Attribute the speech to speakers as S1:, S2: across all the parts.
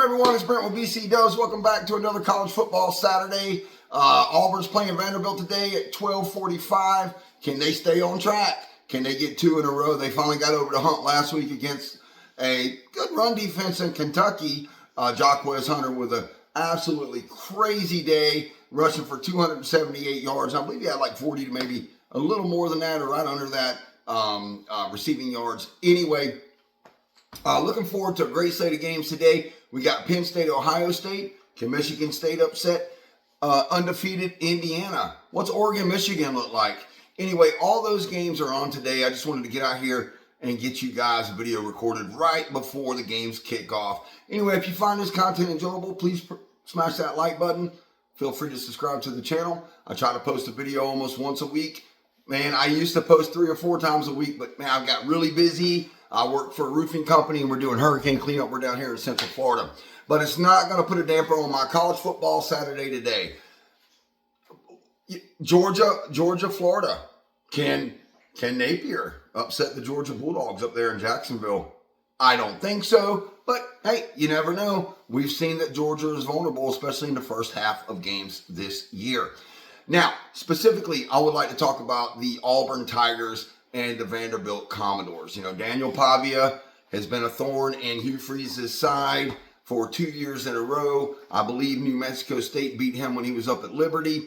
S1: Everyone, it's Brent with BC Does. Welcome back to another college football Saturday. Auburn's playing Vanderbilt today at 12:45. Can they stay on track? Can they get two in a row? They finally got over the hump last week against a good run defense in Kentucky. Jacquez Hunter with an absolutely crazy day, rushing for 278 yards. I believe he had like 40 to maybe a little more than that or right under that receiving yards. Anyway, looking forward to a great slate of games today. We got Penn State, Ohio State. Can Michigan State upset undefeated Indiana? What's Oregon, Michigan look like? Anyway, all those games are on today. I just wanted to get out here and get you guys a video recorded right before the games kick off. Anyway, if you find this content enjoyable, please smash that like button. Feel free to subscribe to the channel. I try to post a video almost once a week. Man, I used to post 3 or 4 times a week, but man, I've got really busy. I work for a roofing company and we're doing hurricane cleanup. We're down here in Central Florida. But it's not going to put a damper on my college football Saturday today. Georgia, Florida. Can Napier upset the Georgia Bulldogs up there in Jacksonville? I don't think so. But hey, you never know. We've seen that Georgia is vulnerable, especially in the first half of games this year. Now, specifically, I would like to talk about the Auburn Tigers and the Vanderbilt Commodores. You know, Daniel Pavia has been a thorn in Hugh Freeze's side for 2 years in a row. I believe New Mexico State beat him when he was up at Liberty.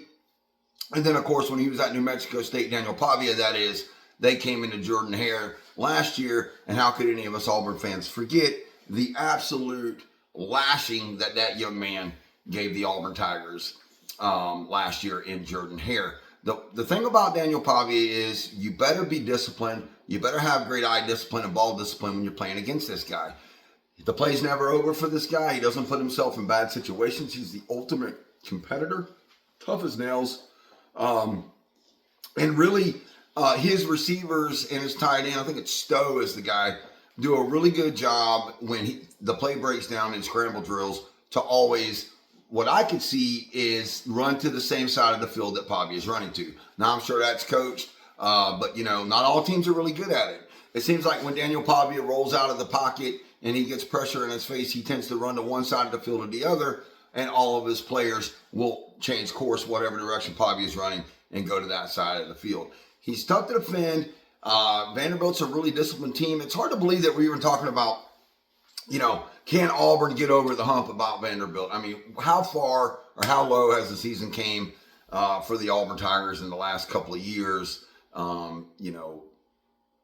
S1: And then, of course, when he was at New Mexico State, Daniel Pavia, that is, they came into Jordan-Hare last year. And how could any of us Auburn fans forget the absolute lashing that young man gave the Auburn Tigers last year in Jordan-Hare? The thing about Daniel Pavia is you better be disciplined. You better have great eye discipline and ball discipline when you're playing against this guy. The play's never over for this guy. He doesn't put himself in bad situations. He's the ultimate competitor, tough as nails. And really, his receivers and his tight end, I think it's Stowe is the guy, do a really good job when the play breaks down in scramble drills to always, what I could see is run to the same side of the field that Pavia is running to. Now, I'm sure that's coached, but, you know, not all teams are really good at it. It seems like when Daniel Pavia rolls out of the pocket and he gets pressure in his face, he tends to run to one side of the field or the other, and all of his players will change course, whatever direction Pavia is running, and go to that side of the field. He's tough to defend. Vanderbilt's a really disciplined team. It's hard to believe that we're even talking about, you know, can Auburn get over the hump about Vanderbilt? I mean, how far or how low has the season came for the Auburn Tigers in the last couple of years, you know,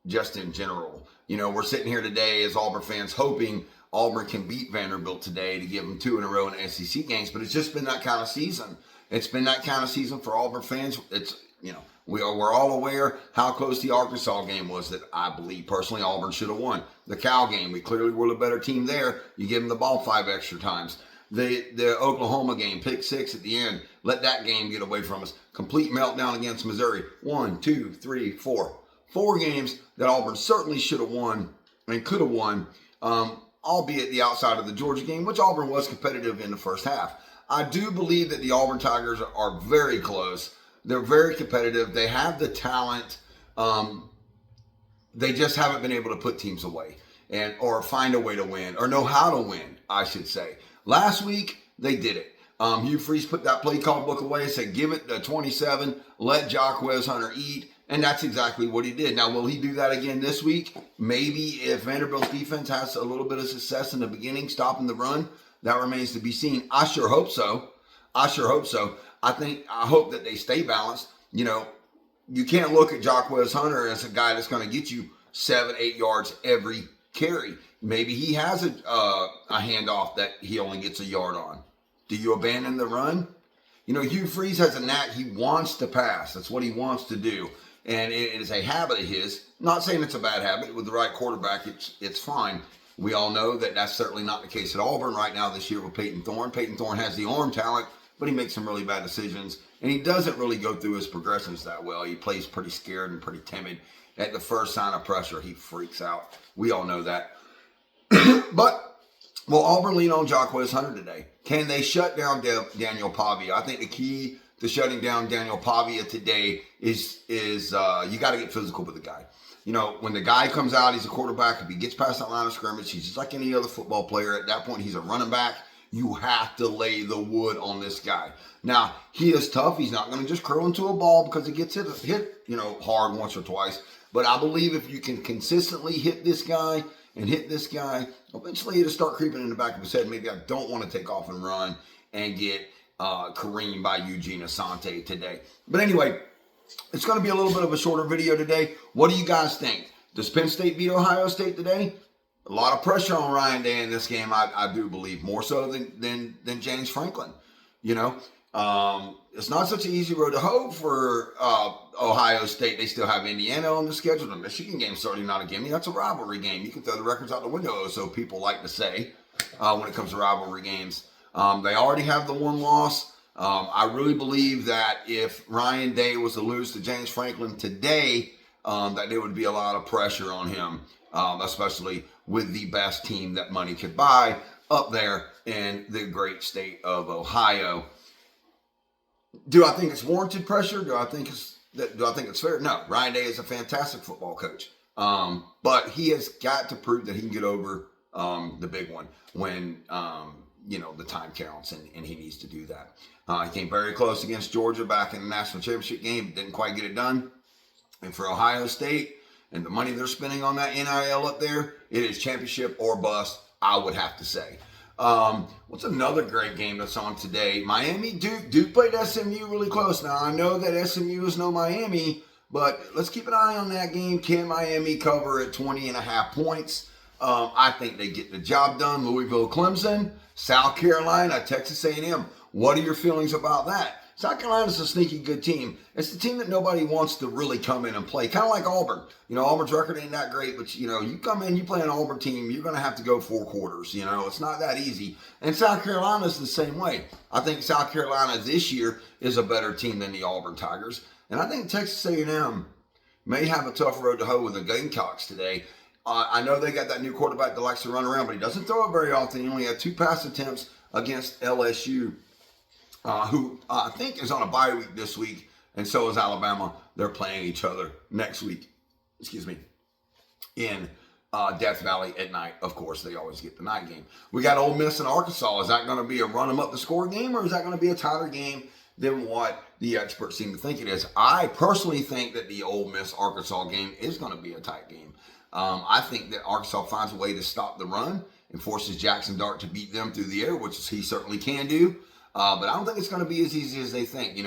S1: just in general? You know, we're sitting here today as Auburn fans hoping Auburn can beat Vanderbilt today to give them 2 in a row in SEC games, but it's just been that kind of season. It's been that kind of season for Auburn fans. It's, you know, we're all aware how close the Arkansas game was that I believe personally Auburn should have won. The Cal game, we clearly were the better team there. You give them the ball 5 extra times. The Oklahoma game, pick 6 at the end, let that game get away from us. Complete meltdown against Missouri. 1, 2, 3, 4. 4 games that Auburn certainly should have won and could have won, albeit the outside of the Georgia game, which Auburn was competitive in the first half. I do believe that the Auburn Tigers are very close. They're very competitive. They have the talent. They just haven't been able to put teams away or find a way to win or know how to win, I should say. Last week, they did it. Hugh Freeze put that play call book away and said, give it to 27, let Jacquez Hunter eat. And that's exactly what he did. Now, will he do that again this week? Maybe if Vanderbilt's defense has a little bit of success in the beginning, stopping the run, that remains to be seen. I sure hope so. I hope that they stay balanced. You know, you can't look at Jacquez Hunter as a guy that's going to get you 7, 8 yards every carry. Maybe he has a handoff that he only gets a yard on. Do you abandon the run? You know, Hugh Freeze has a knack. He wants to pass. That's what he wants to do. And it is a habit of his. Not saying it's a bad habit. With the right quarterback, it's fine. We all know that that's certainly not the case at Auburn right now this year with Peyton Thorne. Peyton Thorne has the arm talent, but he makes some really bad decisions. And he doesn't really go through his progressions that well. He plays pretty scared and pretty timid. At the first sign of pressure, he freaks out. We all know that. But will Auburn lean on Jacquez Hunter today? Can they shut down Daniel Pavia? I think the key to shutting down Daniel Pavia today is you got to get physical with the guy. when the guy comes out, he's a quarterback. If he gets past that line of scrimmage, he's just like any other football player. At that point, he's a running back. You have to lay the wood on this guy. Now, he is tough. He's not going to just curl into a ball because he gets hit hard once or twice. But I believe if you can consistently hit this guy and hit this guy, eventually it'll start creeping in the back of his head. Maybe I don't want to take off and run and get careened by Eugene Asante today. But anyway, it's going to be a little bit of a shorter video today. What do you guys think? Does Penn State beat Ohio State today? A lot of pressure on Ryan Day in this game, I do believe, more so than James Franklin. It's not such an easy road to hoe for Ohio State. They still have Indiana on the schedule. The Michigan game's certainly not a gimme. That's a rivalry game. You can throw the records out the window, so people like to say when it comes to rivalry games. They already have the one loss. I really believe that if Ryan Day was to lose to James Franklin today, that there would be a lot of pressure on him, especially with the best team that money could buy up there in the great state of Ohio. Do I think it's warranted pressure? Do I think it's fair? No. Ryan Day is a fantastic football coach, but he has got to prove that he can get over the big one when the time counts, and he needs to do that. He came very close against Georgia back in the national championship game, didn't quite get it done. And for Ohio State and the money they're spending on that NIL up there, it is championship or bust, I would have to say. What's another great game that's on today? Miami, Duke played SMU really close. Now, I know that SMU is no Miami, but let's keep an eye on that game. Can Miami cover at 20.5 points? I think they get the job done. Louisville, Clemson, South Carolina, Texas A&M. What are your feelings about that? South Carolina's a sneaky good team. It's the team that nobody wants to really come in and play. Kind of like Auburn. Auburn's record ain't that great, but you come in, you play an Auburn team, you're going to have to go 4 quarters. It's not that easy. And South Carolina's the same way. I think South Carolina this year is a better team than the Auburn Tigers. And I think Texas A&M may have a tough road to hoe with the Gamecocks today. I know they got that new quarterback that likes to run around, but he doesn't throw it very often. He only had 2 pass attempts against LSU. Who I think is on a bye week this week, and so is Alabama. They're playing each other next week, in Death Valley at night. Of course, they always get the night game. We got Ole Miss and Arkansas. Is that going to be a run them up the score game, or is that going to be a tighter game than what the experts seem to think it is? I personally think that the Ole Miss-Arkansas game is going to be a tight game. I think that Arkansas finds a way to stop the run and forces Jackson Dart to beat them through the air, which he certainly can do. But I don't think it's going to be as easy as they think.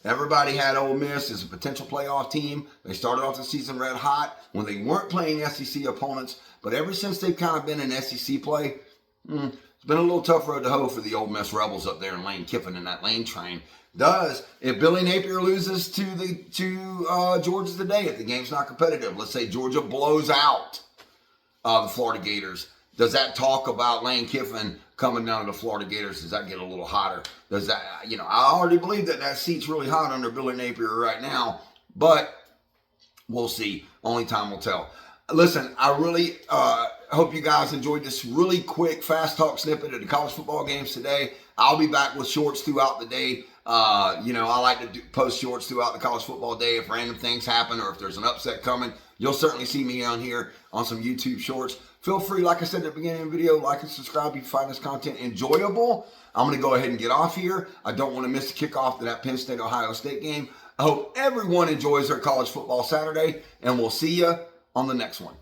S1: Everybody had Ole Miss as a potential playoff team. They started off the season red hot when they weren't playing SEC opponents. But ever since they've kind of been in SEC play, it's been a little tough road to hoe for the Ole Miss Rebels up there in Lane Kiffin and that Lane train. If Billy Napier loses to Georgia today, if the game's not competitive, let's say Georgia blows out the Florida Gators, does that talk about Lane Kiffin coming down to the Florida Gators? Does that get a little hotter? Does that, I already believe that seat's really hot under Billy Napier right now, but we'll see. Only time will tell. Listen, I really hope you guys enjoyed this really quick, fast talk snippet of the college football games today. I'll be back with shorts throughout the day. I like to post shorts throughout the college football day. If random things happen or if there's an upset coming, you'll certainly see me on here on some YouTube shorts. Feel free, like I said at the beginning of the video, like and subscribe if you find this content enjoyable. I'm going to go ahead and get off here. I don't want to miss the kickoff to that Penn State-Ohio State game. I hope everyone enjoys their college football Saturday, and we'll see you on the next one.